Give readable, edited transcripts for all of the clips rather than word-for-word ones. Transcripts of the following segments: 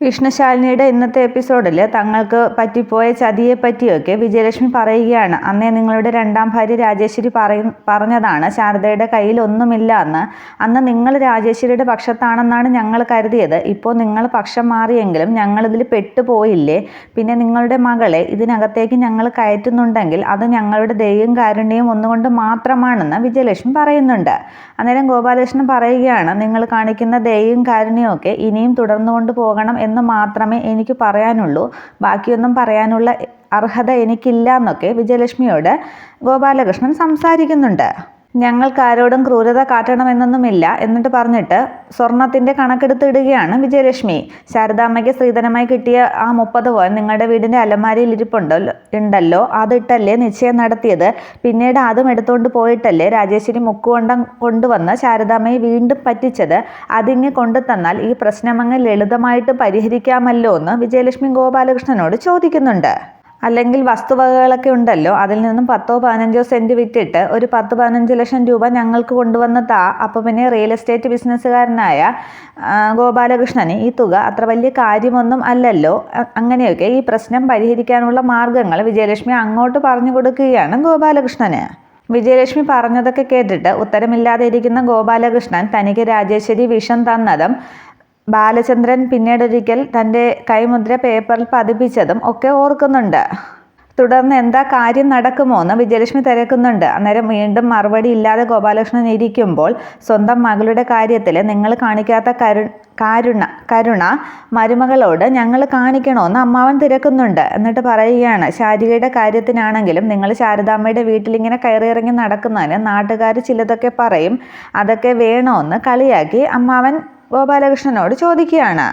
വിഷ്ണുശാലിനിയുടെ ഇന്നത്തെ എപ്പിസോഡിൽ തങ്ങൾക്ക് പറ്റിപ്പോയ ചതിയെ പറ്റിയൊക്കെ വിജയലക്ഷ്മി പറയുകയാണ്. അന്നേ നിങ്ങളുടെ രണ്ടാം ഭാര്യ രാജേശ്വരി പറഞ്ഞതാണ് ശാരദയുടെ കയ്യിൽ ഒന്നുമില്ല എന്ന്. അന്ന് നിങ്ങൾ രാജേശ്വരിയുടെ പക്ഷത്താണെന്നാണ് ഞങ്ങൾ കരുതിയത്. ഇപ്പോൾ നിങ്ങൾ പക്ഷം മാറിയെങ്കിലും ഞങ്ങളിതിൽ പെട്ടുപോയില്ലേ? പിന്നെ നിങ്ങളുടെ മകളെ ഇതിനകത്തേക്ക് ഞങ്ങൾ കയറ്റുന്നുണ്ടെങ്കിൽ അത് ഞങ്ങളുടെ ദയയും കാരുണ്യവും ഒന്നുകൊണ്ട് മാത്രമാണെന്ന് വിജയലക്ഷ്മി പറയുന്നുണ്ട്. അന്നേരം ഗോപാലകൃഷ്ണൻ പറയുകയാണ്, നിങ്ങൾ കാണിക്കുന്ന ദയയും കാരുണ്യവും ഒക്കെ ഇനിയും തുടർന്നുകൊണ്ട് പോകണം എന്ന് മാത്രമേ എനിക്ക് പറയാനുള്ളൂ. ബാക്കിയൊന്നും പറയാനുള്ള അർഹത എനിക്കില്ല എന്നൊക്കെ വിജയലക്ഷ്മിയോട് ഗോപാലകൃഷ്ണൻ സംസാരിക്കുന്നുണ്ട്. ഞങ്ങൾക്ക് ആരോടും ക്രൂരത കാട്ടണമെന്നൊന്നുമില്ല എന്നിട്ട് പറഞ്ഞിട്ട് സ്വർണത്തിൻ്റെ കണക്കെടുത്തിടുകയാണ് വിജയലക്ഷ്മി. ശാരദാമ്മയ്ക്ക് സ്ത്രീധനമായി കിട്ടിയ ആ 30 പവൻ നിങ്ങളുടെ വീടിൻ്റെ അലമാരിയിൽ ഉണ്ടല്ലോ, അതിട്ടല്ലേ നിശ്ചയം നടത്തിയത്? പിന്നീട് അതും എടുത്തുകൊണ്ട് പോയിട്ടല്ലേ രാജേശ്വരി മുക്കുകൊണ്ടം കൊണ്ടുവന്ന് ശാരദാമ്മയെ വീണ്ടും പറ്റിച്ചത്? അതിങ്ങ് കൊണ്ടു തന്നാൽ ഈ പ്രശ്നമങ്ങ് ലളിതമായിട്ട് പരിഹരിക്കാമല്ലോ എന്ന് വിജയലക്ഷ്മി ഗോപാലകൃഷ്ണനോട് ചോദിക്കുന്നുണ്ട്. അല്ലെങ്കിൽ വസ്തുവകകളൊക്കെ ഉണ്ടല്ലോ, അതിൽ നിന്നും 10-15 സെൻറ്റ് വിറ്റിട്ട് ഒരു 10-15 ലക്ഷം രൂപ ഞങ്ങൾക്ക് കൊണ്ടുവന്ന് താ. അപ്പോൾ പിന്നെ റിയൽ എസ്റ്റേറ്റ് ബിസിനസ്സുകാരനായ ഗോപാലകൃഷ്ണന് ഈ തുക അത്ര വലിയ കാര്യമൊന്നും അല്ലല്ലോ. അങ്ങനെയൊക്കെ ഈ പ്രശ്നം പരിഹരിക്കാനുള്ള മാർഗങ്ങൾ വിജയലക്ഷ്മി അങ്ങോട്ട് പറഞ്ഞു കൊടുക്കുകയാണ് ഗോപാലകൃഷ്ണന്. വിജയലക്ഷ്മി പറഞ്ഞതൊക്കെ കേട്ടിട്ട് ഉത്തരമില്ലാതെ ഇരിക്കുന്ന ഗോപാലകൃഷ്ണൻ തനിക്ക് രാജേശ്വരി വിഷം തന്നതും ബാലചന്ദ്രൻ പിന്നീടൊരിക്കൽ തൻ്റെ കൈമുദ്ര പേപ്പറിൽ പതിപ്പിച്ചതും ഒക്കെ ഓർക്കുന്നുണ്ട്. തുടർന്ന് എന്താ കാര്യം നടക്കുമോ എന്ന് വിജയലക്ഷ്മി തിരക്കുന്നുണ്ട്. അന്നേരം വീണ്ടും മറുപടി ഇല്ലാതെ ഗോപാലകൃഷ്ണൻ ഇരിക്കുമ്പോൾ സ്വന്തം മകളുടെ കാര്യത്തിൽ നിങ്ങൾ കാണിക്കാത്ത കരുണ മരുമകളോട് ഞങ്ങൾ കാണിക്കണമെന്ന് അമ്മാവൻ തിരക്കുന്നുണ്ട്. എന്നിട്ട് പറയുകയാണ്, ശാരികയുടെ കാര്യത്തിനാണെങ്കിലും നിങ്ങൾ ശാരദാമ്മയുടെ വീട്ടിലിങ്ങനെ കയറിയിറങ്ങി നടക്കുന്നതിന് നാട്ടുകാർ ചിലതൊക്കെ പറയും. അതൊക്കെ വേണമെന്ന് കളിയാക്കി അമ്മാവൻ ഗോപാലകൃഷ്ണനോട് ചോദിക്കുകയാണ്.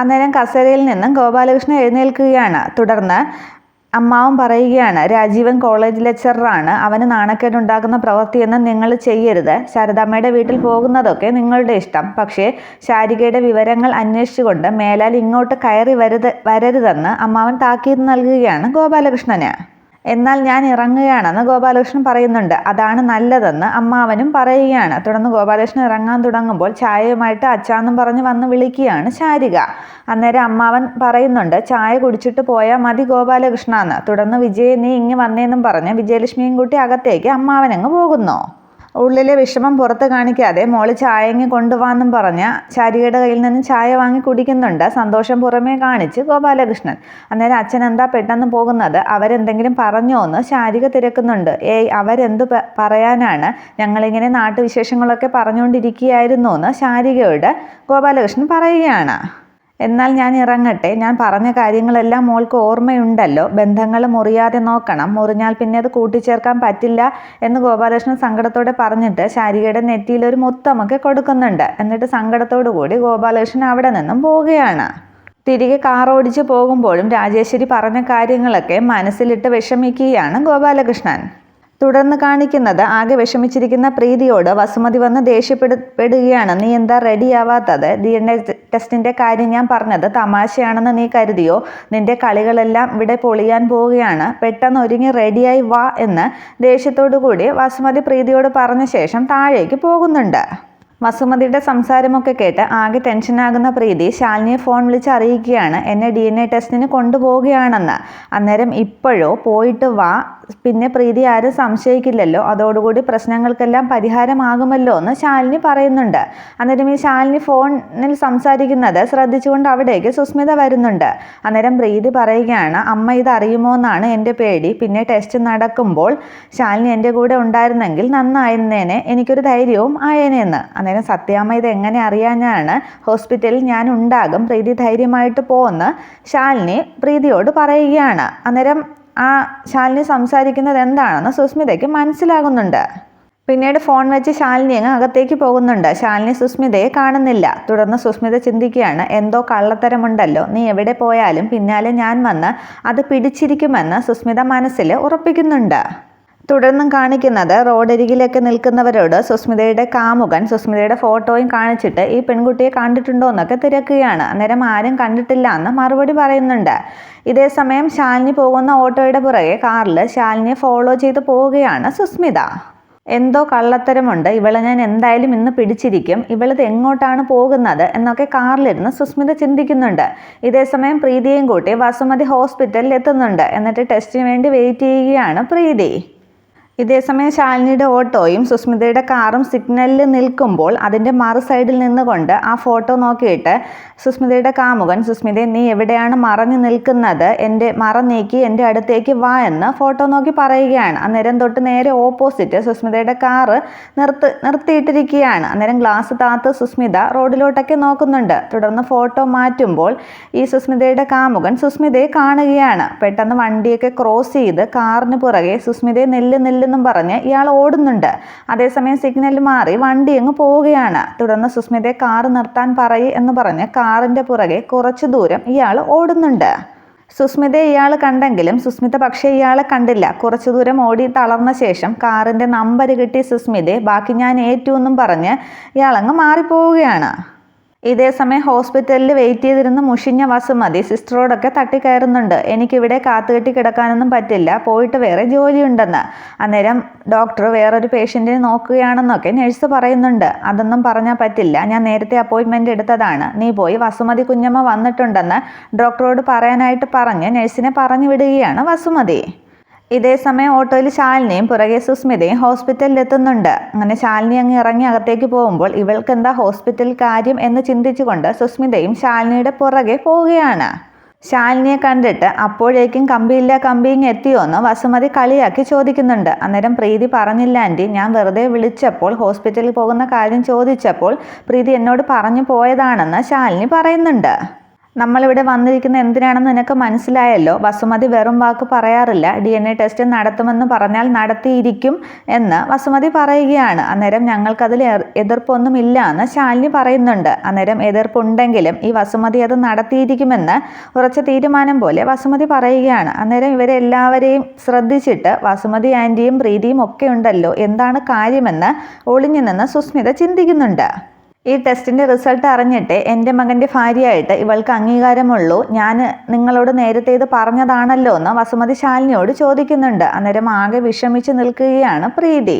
അന്നേരം കസേരയിൽ നിന്നും ഗോപാലകൃഷ്ണൻ എഴുന്നേൽക്കുകയാണ്. തുടർന്ന് അമ്മാവൻ പറയുകയാണ്, രാജീവൻ കോളേജ് ലെക്ചററാണ്. അവന് നാണക്കേടുണ്ടാക്കുന്ന പ്രവൃത്തിയൊന്നും നിങ്ങൾ ചെയ്യരുത്. ശാരദാമ്മയുടെ വീട്ടിൽ പോകുന്നതൊക്കെ നിങ്ങളുടെ ഇഷ്ടം. പക്ഷേ ശാരികയുടെ വിവരങ്ങൾ അന്വേഷിച്ചുകൊണ്ട് മേലാൽ ഇങ്ങോട്ട് കയറി വരരുതെന്ന് അമ്മാവൻ താക്കീത് നൽകുകയാണ് ഗോപാലകൃഷ്ണന്. എന്നാൽ ഞാൻ ഇറങ്ങുകയാണെന്ന് ഗോപാലകൃഷ്ണൻ പറയുന്നുണ്ട്. അതാണ് നല്ലതെന്ന് അമ്മാവനും പറയുകയാണ്. തുടർന്ന് ഗോപാലകൃഷ്ണൻ ഇറങ്ങാൻ തുടങ്ങുമ്പോൾ ചായയുമായിട്ട് അച്ചാന്നും പറഞ്ഞ് വന്ന് വിളിക്കുകയാണ് ശാരിക. അന്നേരം അമ്മാവൻ പറയുന്നുണ്ട്, ചായ കുടിച്ചിട്ട് പോയാൽ മതി ഗോപാലകൃഷ്ണ എന്ന്. തുടർന്ന് വിജയ് നീ ഇങ്ങ് വന്നേന്നും പറഞ്ഞ് വിജയലക്ഷ്മിയും കൂട്ടി അകത്തേക്ക് അമ്മാവനങ്ങ് പോകുന്നു. ഉള്ളിലെ വിഷമം പുറത്ത് കാണിക്കാതെ മോള് ചായങ്ങി കൊണ്ടുപോകാമെന്നും പറഞ്ഞ് ശാരികയുടെ കയ്യിൽ നിന്ന് ചായ വാങ്ങി കുടിക്കുന്നുണ്ട്. സന്തോഷം പുറമേ കാണിച്ച് ഗോപാലകൃഷ്ണൻ. അന്നേരം അച്ഛൻ എന്താ പെട്ടെന്ന് പോകുന്നത്? അവരെന്തെങ്കിലും പറഞ്ഞോ എന്ന് ശാരിക തിരക്കുന്നുണ്ട്. അവരെന്തു പറയാനാണ്? ഞങ്ങളിങ്ങനെ നാട്ടുവിശേഷങ്ങളൊക്കെ പറഞ്ഞുകൊണ്ടിരിക്കുകയായിരുന്നു എന്ന് ശാരികയോട് ഗോപാലകൃഷ്ണൻ പറയുകയാണ്. എന്നാൽ ഞാൻ ഇറങ്ങട്ടെ. ഞാൻ പറഞ്ഞ കാര്യങ്ങളെല്ലാം മോൾക്ക് ഓർമ്മയുണ്ടല്ലോ. ബന്ധങ്ങൾ മുറിയാതെ നോക്കണം. മുറിഞ്ഞാൽ പിന്നെ അത് കൂട്ടിച്ചേർക്കാൻ പറ്റില്ല എന്ന് ഗോപാലകൃഷ്ണൻ സങ്കടത്തോടെ പറഞ്ഞിട്ട് ശാരികയുടെ നെറ്റിയിലൊരു മുത്തമൊക്കെ കൊടുക്കുന്നുണ്ട്. എന്നിട്ട് സങ്കടത്തോടു കൂടി ഗോപാലകൃഷ്ണൻ അവിടെ നിന്നും പോവുകയാണ്. തിരികെ കാർ ഓടിച്ച് പോകുമ്പോഴും രാജേശ്വരി പറഞ്ഞ കാര്യങ്ങളൊക്കെ മനസ്സിലിട്ട് വിഷമിക്കുകയാണ് ഗോപാലകൃഷ്ണൻ. തുടർന്ന് കാണിക്കുന്നത് ആകെ വിഷമിച്ചിരിക്കുന്ന പ്രീതിയോട് വസുമതി വന്ന് ദേഷ്യപ്പെടുകയാണ്. നീ എന്താ റെഡിയാവാത്തത്? DNA ടെസ്റ്റിൻ്റെ കാര്യം ഞാൻ പറഞ്ഞത് തമാശയാണെന്ന് നീ കരുതിയോ? നിന്റെ കളികളെല്ലാം ഇവിടെ പൊളിയാൻ പോവുകയാണ്. പെട്ടെന്ന് ഒരുങ്ങി റെഡിയായി വാ എന്ന് ദേഷ്യത്തോടു കൂടി വസുമതി പ്രീതിയോട് പറഞ്ഞ ശേഷം താഴേക്ക് പോകുന്നുണ്ട്. വസുമതിയുടെ സംസാരമൊക്കെ കേട്ട് ആകെ ടെൻഷനാകുന്ന പ്രീതി ശാലിനിയെ ഫോൺ വിളിച്ച് അറിയിക്കുകയാണ്, എന്നെ DNA ടെസ്റ്റിന് കൊണ്ടുപോവുകയാണെന്ന്. അന്നേരം ഇപ്പോഴോ? പോയിട്ട് വാ, പിന്നെ പ്രീതി ആരും സംശയിക്കില്ലല്ലോ. അതോടുകൂടി പ്രശ്നങ്ങൾക്കെല്ലാം പരിഹാരമാകുമല്ലോ എന്ന് ശാലിനി പറയുന്നുണ്ട്. അന്നേരം ഈ ശാലിനി ഫോണിൽ സംസാരിക്കുന്നത് ശ്രദ്ധിച്ചുകൊണ്ട് അവിടേക്ക് സുസ്മിത വരുന്നുണ്ട്. അന്നേരം പ്രീതി പറയുകയാണ്, അമ്മ ഇത് അറിയുമോ എന്നാണ് എൻ്റെ പേടി. പിന്നെ ടെസ്റ്റ് നടക്കുമ്പോൾ ശാലിനി എൻ്റെ കൂടെ ഉണ്ടായിരുന്നെങ്കിൽ നന്നായിരുന്നേനെ, എനിക്കൊരു ധൈര്യവും ആയേനെന്ന്. അന്നേരം സത്യാമ്മ ഇത് എങ്ങനെ അറിയാനാണ്? ഹോസ്പിറ്റലിൽ ഞാൻ ഉണ്ടാകും, പ്രീതി ധൈര്യമായിട്ട് പോന്ന് ശാലിനി പ്രീതിയോട് പറയുകയാണ്. അന്നേരം ആ ശാലിനി സംസാരിക്കുന്നത് എന്താണെന്ന് സുസ്മിതയ്ക്ക് മനസ്സിലാകുന്നുണ്ട്. പിന്നീട് ഫോൺ വെച്ച് ശാലിനി അങ്ങ് അകത്തേക്ക് പോകുന്നുണ്ട്. ശാലിനി സുസ്മിതയെ കാണുന്നില്ല. തുടർന്ന് സുസ്മിത ചിന്തിക്കുകയാണ്, എന്തോ കള്ളത്തരമുണ്ടല്ലോ. നീ എവിടെ പോയാലും പിന്നാലെ ഞാൻ വന്ന് അത് പിടിച്ചിരിക്കുമെന്ന് സുസ്മിത മനസ്സിൽ ഉറപ്പിക്കുന്നുണ്ട്. തുടർന്നും കാണിക്കുന്നത് റോഡരികിലൊക്കെ നിൽക്കുന്നവരോട് സുസ്മിതയുടെ കാമുകൻ സുസ്മിതയുടെ ഫോട്ടോയും കാണിച്ചിട്ട് ഈ പെൺകുട്ടിയെ കണ്ടിട്ടുണ്ടോ എന്നൊക്കെ തിരക്കുകയാണ്. അന്നേരം ആരും കണ്ടിട്ടില്ല എന്ന് മറുപടി പറയുന്നുണ്ട്. ഇതേ സമയം ശാലിനി പോകുന്ന ഓട്ടോയുടെ പുറകെ കാറിൽ ശാലിനിയെ ഫോളോ ചെയ്ത് പോവുകയാണ് സുസ്മിത. എന്തോ കള്ളത്തരമുണ്ട്, ഇവളെ ഞാൻ എന്തായാലും ഇന്ന് പിടിച്ചിരിക്കും, ഇവളിത് എങ്ങോട്ടാണ് പോകുന്നത് എന്നൊക്കെ കാറിലിരുന്ന് സുസ്മിത ചിന്തിക്കുന്നുണ്ട്. ഇതേസമയം പ്രീതിയെയും കൂട്ടി വസുമതി ഹോസ്പിറ്റലിൽ എത്തുന്നുണ്ട്. എന്നിട്ട് ടെസ്റ്റിന് വേണ്ടി വെയിറ്റ് ചെയ്യുകയാണ് പ്രീതി. ഇതേസമയം ശാലിനിയുടെ ഓട്ടോയും സുസ്മിതയുടെ കാറും സിഗ്നലിൽ നിൽക്കുമ്പോൾ അതിൻ്റെ മറു സൈഡിൽ നിന്നുകൊണ്ട് ആ ഫോട്ടോ നോക്കിയിട്ട് സുസ്മിതയുടെ കാമുകൻ, സുസ്മിതയെ നീ എവിടെയാണ് മറഞ്ഞു നിൽക്കുന്നത്, എൻ്റെ മറ നീക്കി എൻ്റെ അടുത്തേക്ക് വാ എന്ന് ഫോട്ടോ നോക്കി പറയുകയാണ്. അന്നേരം തൊട്ട് നേരെ ഓപ്പോസിറ്റ് സുസ്മിതയുടെ കാറ് നിർത്തിയിട്ടിരിക്കുകയാണ്. അന്നേരം ഗ്ലാസ് താത്ത് സുസ്മിത റോഡിലോട്ടൊക്കെ നോക്കുന്നുണ്ട്. തുടർന്ന് ഫോട്ടോ മാറ്റുമ്പോൾ ഈ സുസ്മിതയുടെ കാമുകൻ സുസ്മിതയെ കാണുകയാണ്. പെട്ടെന്ന് വണ്ടിയൊക്കെ ക്രോസ് ചെയ്ത് കാറിന് പുറകെ സുസ്മിതയെ നെല്ലെന്നും പറഞ്ഞ് ഇയാൾ ഓടുന്നുണ്ട്. അതേസമയം സിഗ്നൽ മാറി വണ്ടി അങ്ങ് പോവുകയാണ്. തുടർന്ന് സുസ്മിതയെ കാറ് നിർത്താൻ എന്ന് പറഞ്ഞ് കാറിൻ്റെ പുറകെ കുറച്ചു ദൂരം ഇയാൾ ഓടുന്നുണ്ട്. സുസ്മിതയെ ഇയാൾ കണ്ടെങ്കിലും സുസ്മിത പക്ഷേ ഇയാളെ കണ്ടില്ല. കുറച്ചു ദൂരം ഓടി തളർന്ന ശേഷം കാറിൻ്റെ നമ്പർ കിട്ടി സുസ്മിതയെ ബാക്കി ഞാൻ ഏറ്റു എന്നും പറഞ്ഞ് ഇയാളങ്ങ് മാറിപ്പോവുകയാണ്. ഇതേസമയം ഹോസ്പിറ്റലിൽ വെയിറ്റ് ചെയ്തിരുന്ന മുഷിഞ്ഞ വസുമതി സിസ്റ്ററോടൊക്കെ തട്ടിക്കയറുന്നുണ്ട്. എനിക്കിവിടെ കാത്തുകെട്ടി കിടക്കാനൊന്നും പറ്റില്ല, പോയിട്ട് വേറെ ജോലിയുണ്ടെന്ന്. അന്നേരം ഡോക്ടർ വേറൊരു പേഷ്യൻറ്റിനെ നോക്കുകയാണെന്നൊക്കെ നഴ്സ് പറയുന്നുണ്ട്. അതൊന്നും പറഞ്ഞാൽ പറ്റില്ല, ഞാൻ നേരത്തെ അപ്പോയിൻമെൻ്റ് എടുത്തതാണ്, നീ പോയി വസുമതി കുഞ്ഞമ്മ വന്നിട്ടുണ്ടെന്ന് ഡോക്ടറോട് പറയാനായിട്ട് പറഞ്ഞ് നഴ്സിനെ പറഞ്ഞു വിടുകയാണ് വസുമതി. ഇതേസമയം ഓട്ടോയിൽ ശാലിനിയും പുറകെ സുസ്മിതയും ഹോസ്പിറ്റലിൽ എത്തുന്നുണ്ട്. അങ്ങനെ ശാലിനി അങ്ങ് ഇറങ്ങി അകത്തേക്ക് പോകുമ്പോൾ ഇവൾക്ക് എന്താ ഹോസ്പിറ്റൽ കാര്യം എന്ന് ചിന്തിച്ചുകൊണ്ട് സുസ്മിതയും ശാലിനിയുടെ പുറകെ പോവുകയാണ്. ശാലിനിയെ കണ്ടിട്ട് അപ്പോഴേക്കും കമ്പിയിങ് എത്തിയോ എന്ന് വസുമതി കളിയാക്കി ചോദിക്കുന്നുണ്ട്. അന്നേരം പ്രീതി പറഞ്ഞില്ല ആൻറ്റി, ഞാൻ വെറുതെ വിളിച്ചപ്പോൾ ഹോസ്പിറ്റലിൽ പോകുന്ന കാര്യം ചോദിച്ചപ്പോൾ പ്രീതി എന്നോട് പറഞ്ഞു പോയതാണെന്ന് ശാലിനി പറയുന്നുണ്ട്. നമ്മളിവിടെ വന്നിരിക്കുന്ന എന്തിനാണെന്ന് നിനക്ക് മനസ്സിലായല്ലോ, വസുമതി വെറും വാക്ക് പറയാറില്ല, DNA ടെസ്റ്റ് നടത്തുമെന്ന് പറഞ്ഞാൽ നടത്തിയിരിക്കും എന്ന് വസുമതി പറയുകയാണ്. അന്നേരം ഞങ്ങൾക്കതിൽ എതിർപ്പൊന്നുമില്ല എന്ന് ശാലിനി പറയുന്നുണ്ട്. അന്നേരം എതിർപ്പുണ്ടെങ്കിലും ഈ വസുമതി അത് നടത്തിയിരിക്കുമെന്ന് ഉറച്ച തീരുമാനം പോലെ വസുമതി പറയുകയാണ്. അന്നേരം ഇവരെ എല്ലാവരെയും ശ്രദ്ധിച്ചിട്ട് വസുമതി ആൻറ്റിയും പ്രീതിയും ഒക്കെ ഉണ്ടല്ലോ, എന്താണ് കാര്യമെന്ന് ഒളിഞ്ഞു നിന്ന് സുസ്മിത ചിന്തിക്കുന്നുണ്ട്. ഈ ടെസ്റ്റിൻ്റെ റിസൾട്ട് അറിഞ്ഞിട്ട് എൻ്റെ മകൻ്റെ ഭാര്യയായിട്ട് ഇവൾക്ക് അംഗീകാരമുള്ളൂ, ഞാൻ നിങ്ങളോട് നേരത്തെ ഇത് പറഞ്ഞതാണല്ലോ എന്ന് വസുമതി ശാലിനിയോട് ചോദിക്കുന്നുണ്ട്. അന്നേരം ആകെ വിഷമിച്ച് നിൽക്കുകയാണ് പ്രീതി.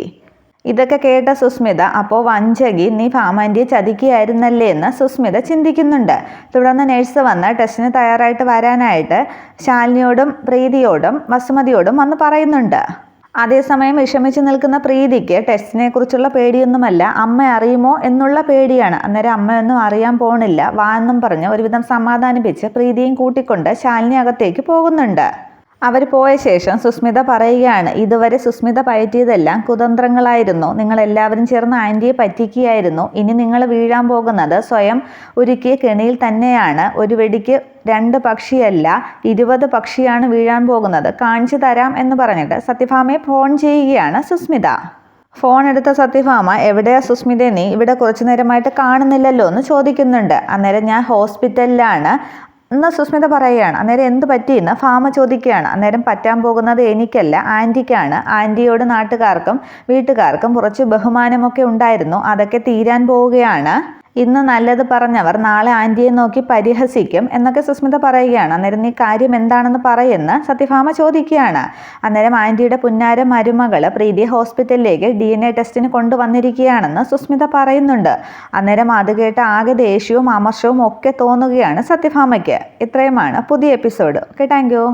ഇതൊക്കെ കേട്ട സുസ്മിത, അപ്പോൾ വഞ്ചകി, നീ ഭാമാൻ്റിയെ ചതിക്കുകയായിരുന്നല്ലേ എന്ന് സുസ്മിത ചിന്തിക്കുന്നുണ്ട്. തുടർന്ന് നഴ്സ് വന്ന് ടെസ്റ്റിന് തയ്യാറായിട്ട് വരാനായിട്ട് ശാലിനിയോടും പ്രീതിയോടും വസുമതിയോടും വന്ന് പറയുന്നുണ്ട്. അതേസമയം വിഷമിച്ച് നിൽക്കുന്ന പ്രീതിക്ക് ടെസ്റ്റിനെ കുറിച്ചുള്ള പേടിയൊന്നുമല്ല, അമ്മ അറിയുമോ എന്നുള്ള പേടിയാണ്. അന്നേരം അമ്മയൊന്നും അറിയാൻ പോണില്ല, വാ എന്നും പറഞ്ഞ് ഒരുവിധം സമാധാനിപ്പിച്ച് പ്രീതിയും കൂട്ടിക്കൊണ്ട് ശാലിനി അകത്തേക്ക് പോകുന്നുണ്ട്. അവർ പോയ ശേഷം സുസ്മിത പറയുകയാണ്, ഇതുവരെ സുസ്മിത പയറ്റിയതെല്ലാം കുതന്ത്രങ്ങളായിരുന്നു, നിങ്ങളെല്ലാവരും ചേർന്ന് ആൻറ്റിയെ പറ്റിക്കുകയായിരുന്നു, ഇനി നിങ്ങൾ വീഴാൻ പോകുന്നത് സ്വയം ഒരുക്കിയ കെണിയിൽ തന്നെയാണ്, ഒരു വെടിക്ക് 2 പക്ഷിയല്ല 20 പക്ഷിയാണ് വീഴാൻ പോകുന്നത്, കാണിച്ചു തരാം എന്ന് പറഞ്ഞിട്ട് സത്യഭാമയെ ഫോൺ ചെയ്യുകയാണ് സുസ്മിത. ഫോൺ എടുത്ത സത്യഭാമ, എവിടെയാ സുസ്മിതയെ, നീ ഇവിടെ കുറച്ചു നേരമായിട്ട് കാണുന്നില്ലല്ലോ എന്ന് ചോദിക്കുന്നുണ്ട്. അന്നേരം ഞാൻ ഹോസ്പിറ്റലിലാണ് എന്ന് സുസ്മിത പറയുകയാണ്. അന്നേരം എന്ത് പറ്റിയെന്ന് ഭാമ ചോദിക്കുകയാണ്. അന്നേരം പറ്റാൻ പോകുന്നത് എനിക്കല്ല, ആൻറ്റിക്കാണ്. ആൻറ്റിയോട് നാട്ടുകാർക്കും വീട്ടുകാർക്കും കുറച്ച് ബഹുമാനമൊക്കെ ഉണ്ടായിരുന്നു, അതൊക്കെ തീരാൻ പോവുകയാണ്. ഇന്ന് നല്ലത് പറഞ്ഞവർ നാളെ ആൻറ്റിയെ നോക്കി പരിഹസിക്കും എന്നൊക്കെ സുസ്മിത പറയുകയാണ്. അന്നേരം നീ കാര്യം എന്താണെന്ന് പറയുന്ന സത്യഭാമ ചോദിക്കുകയാണ്. അന്നേരം ആൻറ്റിയുടെ പുന്നാര മരുമകൾ പ്രീതി ഹോസ്പിറ്റലിലേക്ക് DNA ടെസ്റ്റിന് കൊണ്ടുവന്നിരിക്കുകയാണെന്ന് സുസ്മിത പറയുന്നുണ്ട്. അന്നേരം അത് കേട്ട് ആകെ ദേഷ്യവും അമർഷവും ഒക്കെ തോന്നുകയാണ് സത്യഭാമയ്ക്ക്. ഇത്രയുമാണ് പുതിയ എപ്പിസോഡ്. Okay, thank you.